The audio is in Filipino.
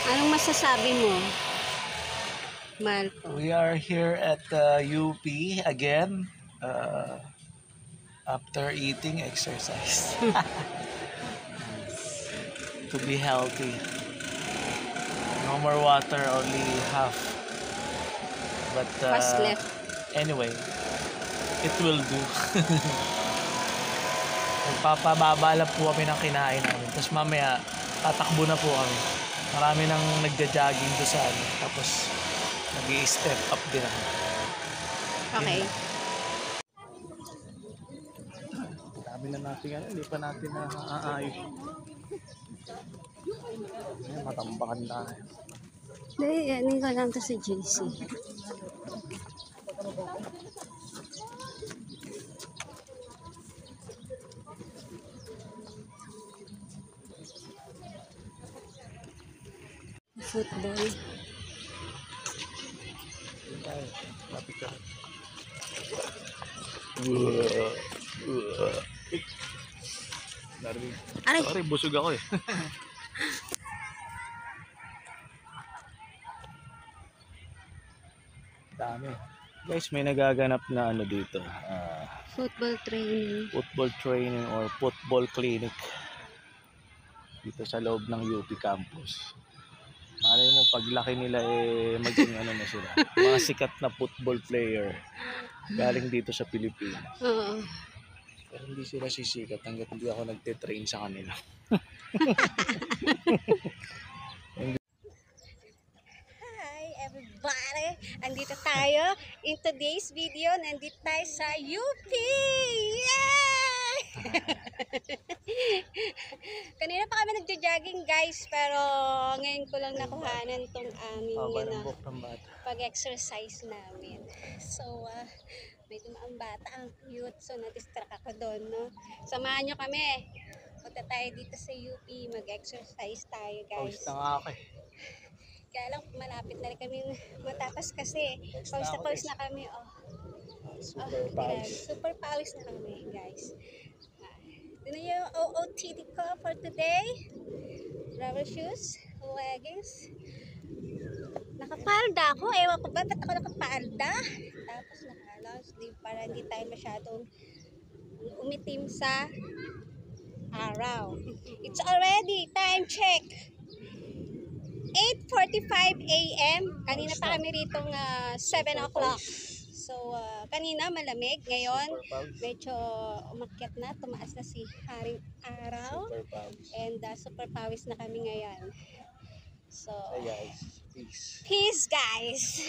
Anong masasabi mo, Marco? We are here at UP again after eating exercise to be healthy. No more water, only half. But What's left? anyway, it will do. Magpapababa lang po kami ng kinain namin. Tapos mamaya, tatakbo na po kami. Marami nang nagja-jogging doon sa ano. Tapos, nag-i-step up din ako. Okay. Dami na natin ano, hindi pa natin naaayos. Ay, matambakan na. Dahil, ano ko lang to sa JC. Football. Lapit ka. Aray! Sorry, busog ako eh. Dami. Guys, may nagaganap na ano dito. Football training. Football training or football clinic. Dito sa loob ng UP campus. Malay mo, paglaki nila maging ano na sila. Mga sikat na football player. Galing dito sa Pilipinas. Oo. Pero hindi sila sisikat hanggat hindi ako nagte-train sa kanila. Hi everybody! Andito tayo in today's video. Nandito tayo sa UP! Yay! Kanina pa kami nagja-jogging guys, pero ngayon ko lang nakuhanan tong aming pag-exercise namin. So, may dumaang bata ang cute, so na-distract ako doon, no? Samahan nyo kami. Punta tayo dito sa UP, mag-exercise tayo guys. Pawis na nga ako eh. Kaya lang malapit na rin kami matapos kasi pawis na kami. Super pawis. Super pawis na kami guys. Ito na yung OOTD ko for today. Rubber shoes, leggings. Nakapalda ako. Ewan ko ba ba't ako nakapalda? Tapos naka-long sleeve para hindi tayo masyadong umitim sa araw. It's already time check. 8:45 AM. Kanina pa kami ritong 7 o'clock. So, kanina malamig. Ngayon, medyo umakyat na. Tumaas na si Haring Araw. And super pawis na kami ngayon. So, hey guys, peace. Peace guys!